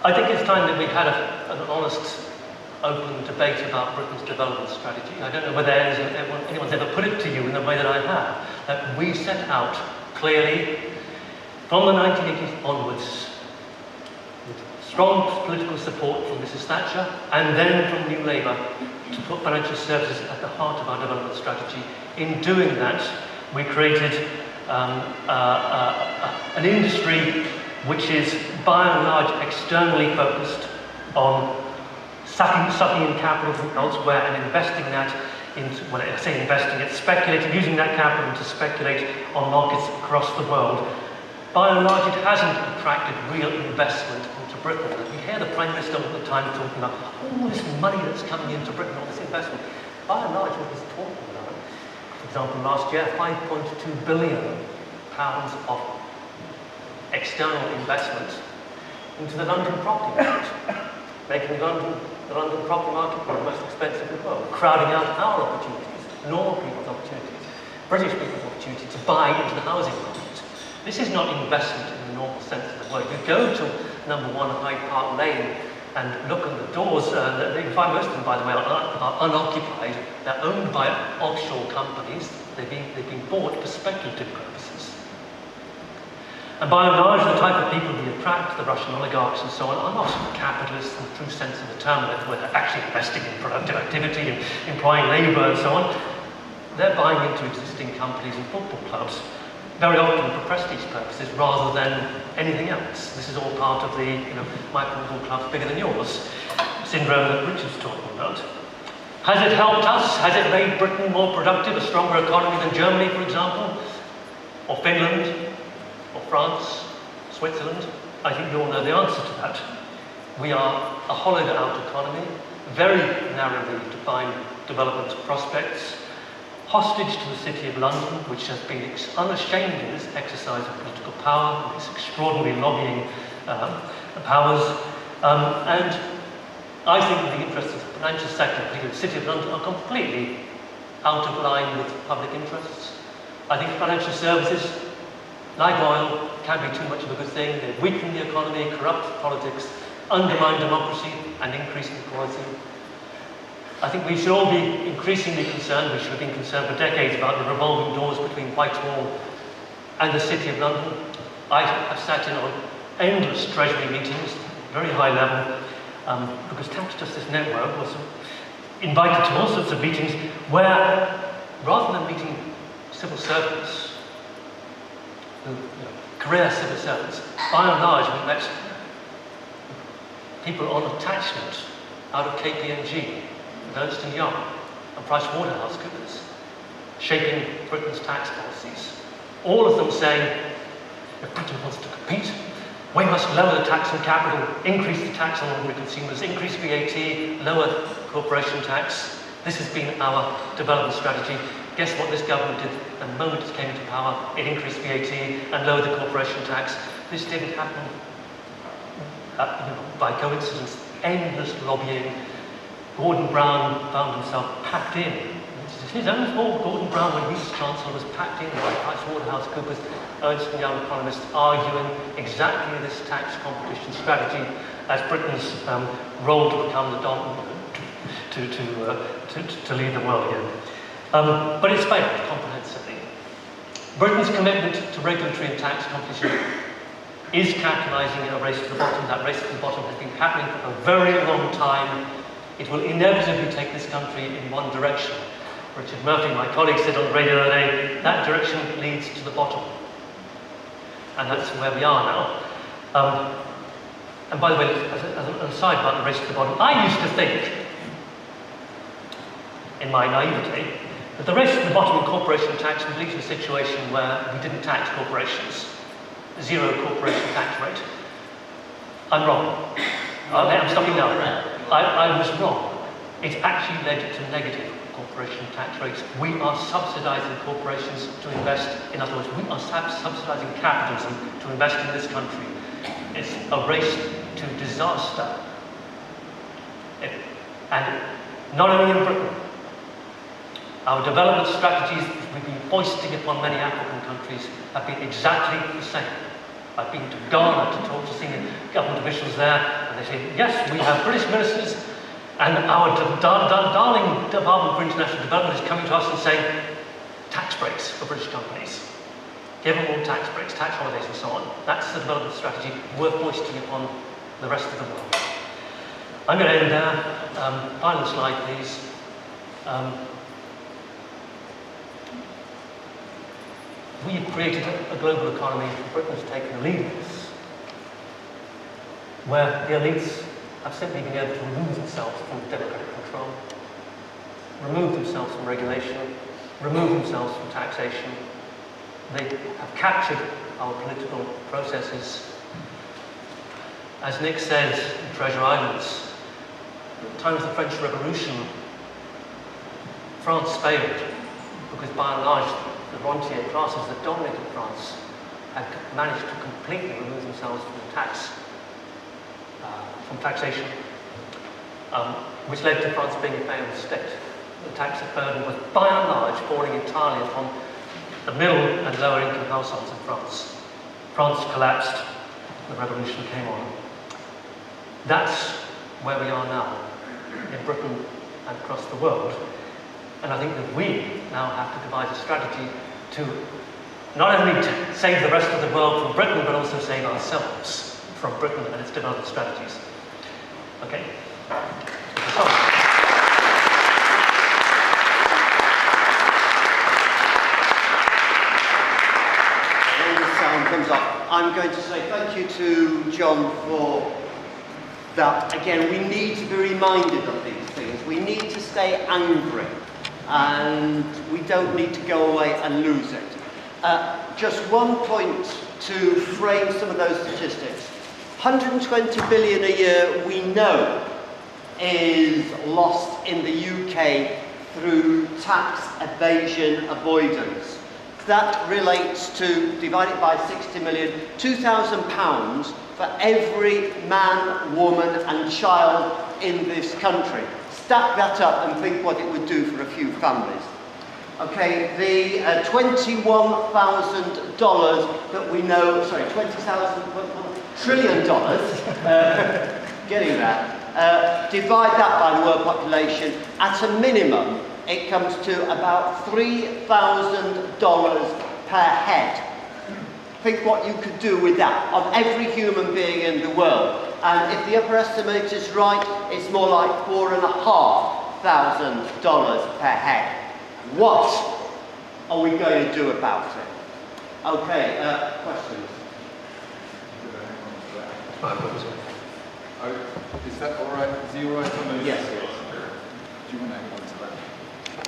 I think it's time that we had an honest, open debate about Britain's development strategy. I don't know whether anyone's ever put it to you in the way that I have, that we set out clearly from the 1980s onwards, with strong political support from Mrs. Thatcher and then from New Labour, to put financial services at the heart of our development strategy. In doing that, we created an industry which is by and large externally focused on sucking in capital from elsewhere and investing that into, when I say investing, it's speculating, using that capital to speculate on markets across the world. By and large, it hasn't attracted real investment into Britain. We hear the Prime Minister all the time talking about all this money that's coming into Britain, all this investment. By and large, what he's talking about, for example, last year, £5.2 billion of external investment into the London property market, making the London property market one of the most expensive in the world, crowding out our opportunities, normal people's opportunities, British people's opportunity to buy into the housing market. This is not investment in the normal sense of the word. You go to number 1 Hyde Park Lane and look at the doors, you can find most of them, by the way, are unoccupied. They're owned by offshore companies. They've been bought for speculative purposes. And by and large, the type of people we attract, the Russian oligarchs and so on, are not capitalists in the true sense of the term, where they're actually investing in productive activity and employing labour and so on. They're buying into existing companies and football clubs, very often for prestige purposes rather than anything else. This is all part of the, my football club's bigger than yours syndrome that Richard's talking about. Has it helped us? Has it made Britain more productive, a stronger economy than Germany, for example? Or Finland? Or France? Switzerland? I think you all know the answer to that. We are a hollowed out economy, very narrowly defined development prospects, hostage to the City of London, which has been unashamed in its exercise of political power, its extraordinary lobbying powers, and I think the interests of the financial sector, particularly the City of London, are completely out of line with public interests. I think financial services, like oil, can be too much of a good thing. They weaken the economy, corrupt politics, undermine democracy, and increase inequality. I think we should all be increasingly concerned, we should have been concerned for decades, about the revolving doors between Whitehall and the City of London. I have sat in on endless Treasury meetings, very high level, because Tax Justice Network was invited to all sorts of meetings where, rather than meeting civil servants, career civil servants, by and large we met people on attachment out of KPMG, Ernst & Young and PricewaterhouseCoopers, shaping Britain's tax policies. All of them saying, if Britain wants to compete, we must lower the tax on capital, increase the tax on ordinary consumers, increase VAT, lower corporation tax. This has been our development strategy. Guess what this government did the moment it came into power? It increased VAT and lowered the corporation tax. This didn't happen by coincidence. Endless lobbying. Gordon Brown found himself packed in. It's his own fault. Gordon Brown, when he was Chancellor, was packed in by PricewaterhouseCoopers, Ernst & Young economists, arguing exactly this tax competition strategy as Britain's role to become the to lead the world again. But it's failed comprehensively. Britain's commitment to regulatory and tax competition is catalysing a race to the bottom. That race to the bottom has been happening for a very long time. It will inevitably take this country in one direction. Richard Murphy, my colleague, said on the radio the other day, that direction leads to the bottom. And that's where we are now. And by the way, as an aside about the race to the bottom, I used to think, in my naivety, that the race to the bottom in corporation tax would lead to a situation where we didn't tax corporations. Zero corporation tax rate. I'm wrong. I'm stopping now. I was wrong. It actually led to negative corporation tax rates. We are subsidising corporations to invest. In other words, we are subsidising capitalism to invest in this country. It's a race to disaster. And not only in Britain. Our development strategies we've been foisting upon many African countries have been exactly the same. I've been to Ghana to talk to senior government officials there, and they say, yes, we have British ministers, and our darling Department for International Development is coming to us and saying, tax breaks for British companies. Give them all tax breaks, tax holidays, and so on. That's the development strategy worth foisting upon the rest of the world. I'm going to end there. Final slide, please. We've created a global economy. Britain's taken the lead in this, where the elites have simply been able to remove themselves from democratic control, remove themselves from regulation, remove themselves from taxation. They have captured our political processes. As Nick said in Treasure Islands, at the time of the French Revolution, France failed because by and large the rentier classes that dominated France had managed to completely remove themselves from taxation, which led to France being a failed state. The tax burden was by and large falling entirely upon the middle and lower income households in France. France collapsed, the revolution came on. That's where we are now, in Britain and across the world. And I think that we now have to devise a strategy to not only save the rest of the world from Britain, but also save ourselves from Britain and its development strategies. Okay. When the sound comes up, I'm going to say thank you to John for that. Again, we need to be reminded of these things. We need to stay angry, and we don't need to go away and lose it. Just one point to frame some of those statistics. 120 billion a year we know is lost in the UK through tax evasion avoidance. That relates to, divided by 60 million, £2,000 for every man, woman and child in this country. Stack that up and think what it would do for a few families. Okay, the $21,000 that we know, sorry, $20 trillion, getting there, divide that by the world population, at a minimum, it comes to about $3,000 per head. Think what you could do with that, of every human being in the world. And if the upper estimate is right, it's more like $4,500 per head. What are we going to do about it? Okay, questions? Is that all right? Is he all right on those? Yes.